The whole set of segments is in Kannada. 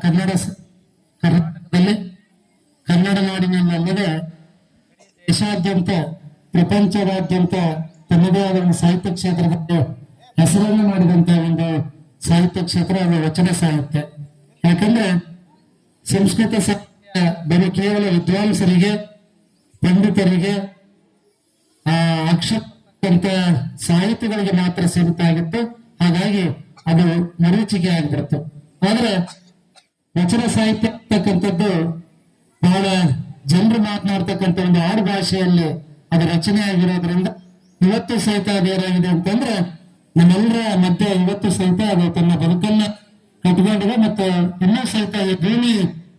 ಕರ್ನಾಟಕದಲ್ಲಿ ಕನ್ನಡ ನಾಡಿನಲ್ಲದೆ ದೇಶಾದ್ಯಂತ ಪ್ರಪಂಚದಾದ್ಯಂತ ತನ್ನದೇ ಆದ ಒಂದು ಸಾಹಿತ್ಯ ಕ್ಷೇತ್ರದಲ್ಲಿ ಹೆಸರನ್ನು ಮಾಡಿದಂತಹ ಒಂದು ಸಾಹಿತ್ಯ ಕ್ಷೇತ್ರ ಅದು ವಚನ ಸಾಹಿತ್ಯ. ಯಾಕಂದ್ರೆ ಸಂಸ್ಕೃತ ಸಾಹಿತ್ಯ ಬರೀ ಕೇವಲ ವಿದ್ವಾಂಸರಿಗೆ ಪಂಡಿತರಿಗೆ ಅಕ್ಷರ ಸಾಹಿತ್ಯಗಳಿಗೆ ಮಾತ್ರ ಸೀಮಿತ ಆಗಿತ್ತು. ಹಾಗಾಗಿ ಅದು ಮರೀಚಿಕೆ ಆಗ್ಬಿಡ್ತು. ಆದ್ರೆ ವಚನ ಸಾಹಿತ್ಯ ಅಂತಕ್ಕಂಥದ್ದು ಬಹಳ ಜನರು ಮಾತನಾಡ್ತಕ್ಕಂಥ ಒಂದು ಆಡು ಭಾಷೆಯಲ್ಲಿ ಅದು ರಚನೆ ಆಗಿರೋದ್ರಿಂದ ಇವತ್ತು ಸಹಿತ ಅದೇನಾಗಿದೆ ಅಂತಂದ್ರೆ ನಮ್ಮೆಲ್ಲರ ಮಧ್ಯೆ ಇವತ್ತು ಸಹಿತ ಅದು ತನ್ನ ಬದುಕನ್ನ ಕಟ್ಕೊಂಡಿದೆ ಮತ್ತು ಇನ್ನೂ ಸಹಿತ ಈ ಭೂಮಿ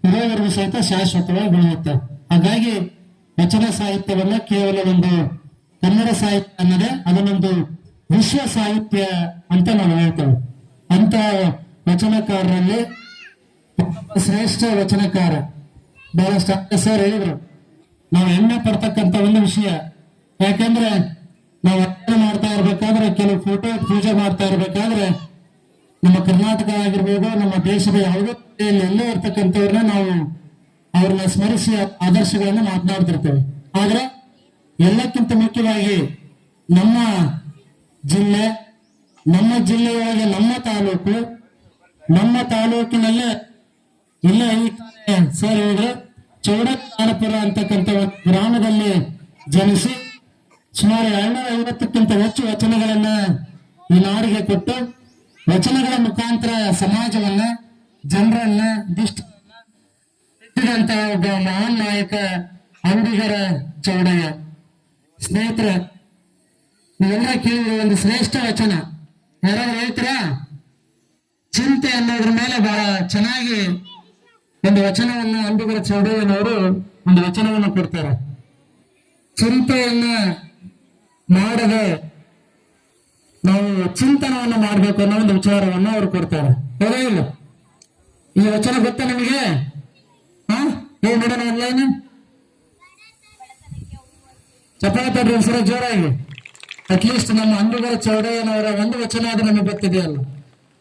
ಇರೋವರೆಗೂ ಸಹಿತ ಶಾಶ್ವತವಾಗಿ ಬೆಳೆಯುತ್ತೆ. ಹಾಗಾಗಿ ವಚನ ಸಾಹಿತ್ಯವನ್ನ ಕೇವಲ ಒಂದು ಕನ್ನಡ ಸಾಹಿತ್ಯ ಅನ್ನೋದೇ ಅದನ್ನೊಂದು ವಿಶ್ವ ಸಾಹಿತ್ಯ ಅಂತ ನಾವು ಹೇಳ್ತೇವೆ. ಅಂತ ವಚನಕಾರರಲ್ಲಿ ಶ್ರೇಷ್ಠ ವಚನಕಾರ ಬಹಳಷ್ಟು ಸರ್ ಹೇಳಿದ್ರು, ನಾವು ಹೆಮ್ಮೆ ಪಡ್ತಕ್ಕಂಥ ಒಂದು ವಿಷಯ. ಯಾಕಂದ್ರೆ ನಾವು ಅಧ್ಯಯನ ಮಾಡ್ತಾ ಇರ್ಬೇಕಾದ್ರೆ ಕೆಲವು ಫೋಟೋ ಪೂಜೆ ಮಾಡ್ತಾ ಇರ್ಬೇಕಾದ್ರೆ ನಮ್ಮ ಕರ್ನಾಟಕ ಆಗಿರ್ಬೋದು, ನಮ್ಮ ದೇಶದ ಯಾವುದೇ ಎಲ್ಲೇ ಇರ್ತಕ್ಕಂಥವ್ರನ್ನ ನಾವು ಅವ್ರನ್ನ ಸ್ಮರಿಸಿ ಆದರ್ಶಗಳನ್ನ ಮಾತನಾಡ್ತಿರ್ತೇವೆ. ಆದ್ರೆ ಎಲ್ಲಕ್ಕಿಂತ ಮುಖ್ಯವಾಗಿ ನಮ್ಮ ಜಿಲ್ಲೆ, ನಮ್ಮ ಜಿಲ್ಲೆಯೊಳಗೆ ನಮ್ಮ ತಾಲೂಕಿನಲ್ಲೇ ಇಲ್ಲ ಸರ್ ಹೇಳಿದ್ರು ಚೌಡಾನಪುರ ಅಂತಕ್ಕಂಥ ಗ್ರಾಮದಲ್ಲಿ ಜನಿಸಿ ಸುಮಾರು 250ಕ್ಕಿಂತ ಹೆಚ್ಚು ವಚನಗಳನ್ನ ಈ ನಾಡಿಗೆ ಕೊಟ್ಟು ವಚನಗಳ ಮುಖಾಂತರ ಸಮಾಜವನ್ನ ಜನರನ್ನ ದಿಷ್ಟಂತ ಒಬ್ಬ ಮಹಾನ್ ನಾಯಕ ಅಂಬಿಗರ ಚೌಡಯ್ಯ. ಸ್ನೇಹಿತರೆ, ನೀವೆಲ್ಲ ಕೇಳಿದ ಒಂದು ಶ್ರೇಷ್ಠ ವಚನ ಯಾರಾದ್ರೂ ಹೇಳ್ತೀರಾ? ಚಿಂತೆ ಅನ್ನೋದ್ರ ಮೇಲೆ ಬಹಳ ಚೆನ್ನಾಗಿ ಒಂದು ವಚನವನ್ನು ಅಂಬಿಗರ ಚೌಡಯ್ಯನವರು ಒಂದು ವಚನವನ್ನು ಕೊಡ್ತಾರೆ. ಚಿಂತೆಯನ್ನ ಮಾಡದೆ ನಾವು ಚಿಂತನವನ್ನು ಮಾಡ್ಬೇಕು ಅನ್ನೋ ಒಂದು ವಿಚಾರವನ್ನು ಅವರು ಕೊಡ್ತಾರೆ. ಹೌದಾ ಇಲ್ಲ? ಈ ವಚನ ಗೊತ್ತಾ ನಿಮಗೆ? ಏನ್ ನೋಡೋಣ ಆನ್ಲೈನ್ ಚಪಾತಿ ಹೆಸರು ಜೋರಾಗಿ. ಅಟ್ಲೀಸ್ಟ್ ನಮ್ಮ ಅಂಬಿಗರ ಚೌಡಯ್ಯನವರ ಒಂದು ವಚನ ಅದು ನಮಗೆ ಗೊತ್ತಿದೆಯಲ್ಲ,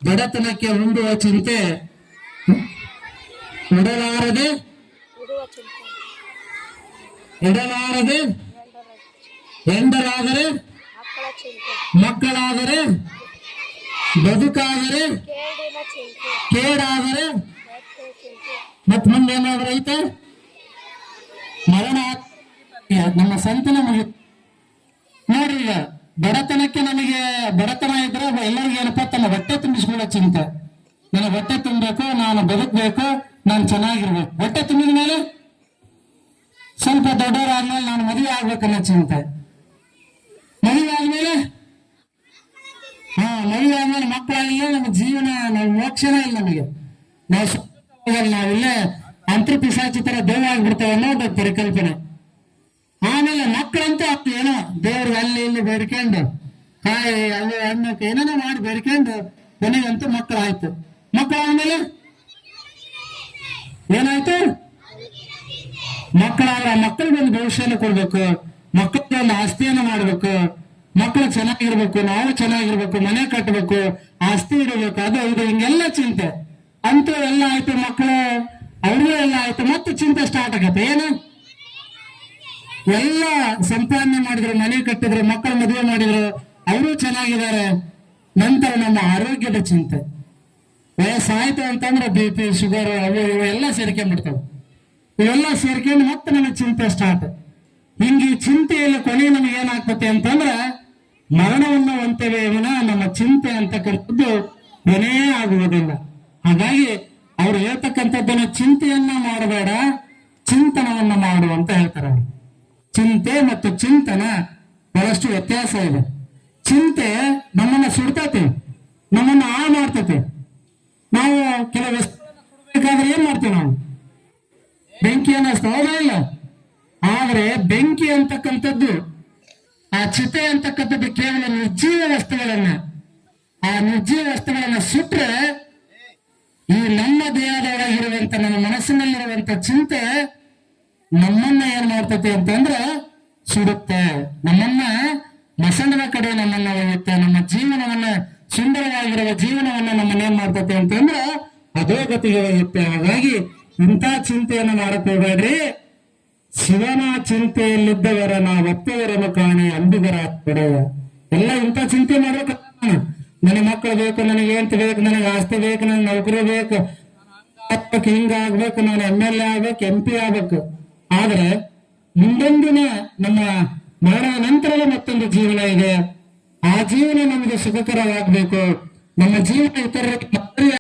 ಬಡತನಕ್ಕೆ ಉಂಡುವ ಚಿಂತೆ ಇಡಲಾರದೆ ಎಂಡರಾದರೆ ಮಕ್ಕಳಾದರೆ ಬದುಕಾದರೆ ಕೇಡಾದರೆ ಮತ್ ಮುಂದೇನಾದ್ರೂ ಐತೆ ಮರಣ. ನಮ್ಮ ಸಂತನ ನೋಡಿ, ಈಗ ಬಡತನಕ್ಕೆ ನಮಗೆ ಬಡತನ ಇದ್ರೆ ಎಲ್ಲರಿಗೂ ಏನಪ್ಪ ತನ್ನ ಹೊಟ್ಟೆ ತುಂಬಿಸ್ಕೊಳ್ಳೋ ಚಿಂತೆ. ನನ್ನ ಹೊಟ್ಟೆ ತುಂಬಬೇಕು, ನಾನು ಬದುಕಬೇಕು, ನಾನು ಚೆನ್ನಾಗಿರ್ಬೇಕು. ಹೊಟ್ಟೆ ತುಂಬಿದ ಮೇಲೆ ಸ್ವಲ್ಪ ದೊಡ್ಡವರಾದ್ಮೇಲೆ ನಾನು ಮದುವೆ ಆಗ್ಬೇಕನ್ನೋ ಚಿಂತೆ. ಮದುವೆ ಆದ್ಮೇಲೆ ಮಕ್ಕಳಾಗಿಲ್ಲ, ನಮ್ಮ ಜೀವನ ನಾವು ಮೋಕ್ಷನೇ ಇಲ್ಲ. ನಮಗೆ ನಾವಿಲ್ಲೇ ಅಂತರ್ಪಿಶಾಚಿ ತರ ದೇವ ಆಗ್ಬಿಡ್ತೇವೆ ಅನ್ನೋದು ಪರಿಕಲ್ಪನೆ. ಆಮೇಲೆ ಮಕ್ಕಳಂತೂ ಏನೋ ದೇವ್ರು ಅಲ್ಲಿ ಇಲ್ಲಿ ಬೇಡ್ಕೊಂಡು ಕಾಯಿ ಅಲ್ಲಿ ಹಣ್ಣಕ್ಕೆ ಏನೇನೋ ಮಾಡಿ ಬೇಡ್ಕೊಂಡು ಕೊನೆಗಂತೂ ಮಕ್ಕಳಾಯ್ತು. ಮಕ್ಕಳಾದ್ಮೇಲೆ ಏನಾಯ್ತು? ಮಕ್ಕಳಿಗೆ ಒಂದು ಭವಿಷ್ಯನ ಕೊಡ್ಬೇಕು, ಮಕ್ಕಳಿಗೆ ಒಂದು ಆಸ್ತಿಯನ್ನು ಮಾಡ್ಬೇಕು, ಮಕ್ಕಳು ಚೆನ್ನಾಗಿರ್ಬೇಕು, ನಾವು ಚೆನ್ನಾಗಿರ್ಬೇಕು, ಮನೆ ಕಟ್ಟಬೇಕು, ಆಸ್ತಿ ಇಡಬೇಕು, ಅದು ಇದು ಹಿಂಗೆಲ್ಲ ಚಿಂತೆ. ಅಂತೂ ಎಲ್ಲ ಆಯ್ತು, ಮಕ್ಕಳು ಅವ್ರಿಗೂ ಎಲ್ಲ ಆಯ್ತು, ಮತ್ತೆ ಚಿಂತೆ ಸ್ಟಾರ್ಟ್ ಆಗತ್ತೆ. ಏನು ಎಲ್ಲ ಸಂಪಾದನೆ ಮಾಡಿದ್ರು, ಮನೆ ಕಟ್ಟಿದ್ರು, ಮಕ್ಕಳು ಮದುವೆ ಮಾಡಿದ್ರು, ಅವರು ಚೆನ್ನಾಗಿದ್ದಾರೆ. ನಂತರ ನಮ್ಮ ಆರೋಗ್ಯದ ಚಿಂತೆ. ವಯಸ್ಸಾಯ್ತು ಅಂತಂದ್ರೆ BP, ಶುಗರ್, ಅವು ಇವು ಎಲ್ಲ ಸೇರ್ಕೊಂಡ್ಬಿಡ್ತಾವೆ. ಇವೆಲ್ಲ ಸೇರ್ಕೊಂಡು ಮತ್ತೆ ನಮಗೆ ಚಿಂತೆ ಸ್ಟಾರ್ಟ್. ಹಿಂಗೆ ಈ ಚಿಂತೆಯಲ್ಲಿ ಕೊನೆ ನಮಗೆ ಏನಾಗ್ತದೆ ಅಂತಂದ್ರೆ ಮರಣವನ್ನ ಹೊಂತೇವೆ ವಿನ ನಮ್ಮ ಚಿಂತೆ ಅಂತಕ್ಕಂಥದ್ದು ಕೊನೇ ಆಗುವುದಿಲ್ಲ. ಹಾಗಾಗಿ ಅವ್ರು ಹೇಳ್ತಕ್ಕಂಥದ್ದನ್ನ ಚಿಂತೆಯನ್ನ ಮಾಡಬೇಡ, ಚಿಂತನವನ್ನ ಮಾಡು ಅಂತ ಹೇಳ್ತಾರೆ. ಚಿಂತೆ ಮತ್ತು ಚಿಂತನ ಬಹಳಷ್ಟು ವ್ಯತ್ಯಾಸ ಇದೆ. ಚಿಂತೆ ನಮ್ಮನ್ನ ಸುಡ್ತೈತಿ, ನಮ್ಮನ್ನ ಹಾಳು ಮಾಡ್ತೈತಿ. ನಾವು ಕೆಲವು ಬೇಕಾದ್ರೆ ಏನ್ ಮಾಡ್ತೀವಿ? ನಾವು ಬೆಂಕಿಯನ್ನ ಹೌದಾ ಇಲ್ಲ? ಆದ್ರೆ ಬೆಂಕಿ ಅಂತಕ್ಕಂಥದ್ದು, ಆ ಚಿತೆ ಅಂತಕ್ಕಂಥದ್ದು ಕೇವಲ ನಿರ್ಜೀವ ವಸ್ತುಗಳನ್ನ ಸುಟ್ರೆ ಈ ನಮ್ಮ ದೇಹದೊಳಗಿರುವಂತ ನಮ್ಮ ಮನಸ್ಸಿನಲ್ಲಿರುವಂತ ಚಿಂತೆ ನಮ್ಮನ್ನ ಏನ್ ಮಾಡ್ತೈತಿ ಅಂತಂದ್ರೆ ಸುಡುತ್ತೆ. ನಮ್ಮನ್ನ ಮಸಣದ ಕಡೆ ನಮ್ಮನ್ನ ಒಯ್ಯುತ್ತೆ. ನಮ್ಮ ಜೀವನವನ್ನ, ಸುಂದರವಾಗಿರುವ ಜೀವನವನ್ನ ನಮ್ಮನ್ನ ಏನ್ ಮಾಡ್ತೈತಿ ಅಂತಂದ್ರೆ ಅಧೋಗತಿಗೆ ಒಯ್ಯುತ್ತೆ. ಹಾಗಾಗಿ ಇಂಥ ಚಿಂತೆಯನ್ನು ಮಾಡಕ್ ಹೋಗ್ಬೇಡ್ರಿ. ಶಿವನ ಚಿಂತೆಯಲ್ಲಿದ್ದವರ ನಾವೊಪ್ಪವರನ್ನು ಕಾಣಿ ಅಂಬಿಗರ ಕೊಡೆಯ. ಎಲ್ಲ ಇಂಥ ಚಿಂತೆ ಮಾಡ್ಬೇಕು. ನನ್ನ ಮಕ್ಕಳು ಬೇಕು, ನನಗೆ ಹೆಂಡತಿ ಬೇಕು, ನನಗೆ ಆಸ್ತಿ ಬೇಕು, ನನಗೆ ನೌಕರಿ ಬೇಕು, ಆಗ್ಬೇಕು, ಹಿಂಗಾಗ್ಬೇಕು, ನಾನು MLA ಆಗ್ಬೇಕು, MP ಆಗ್ಬೇಕು. ಆದ್ರೆ ಮುಂದೊಂದಿನ ನಮ್ಮ ಮರಣ ನಂತರದ ಮತ್ತೊಂದು ಜೀವನ ಇದೆ. ಆ ಜೀವನ ನಮಗೆ ಸುಖಕರವಾಗಬೇಕು. ನಮ್ಮ ಜೀವನ ಇತರರಿಗೆ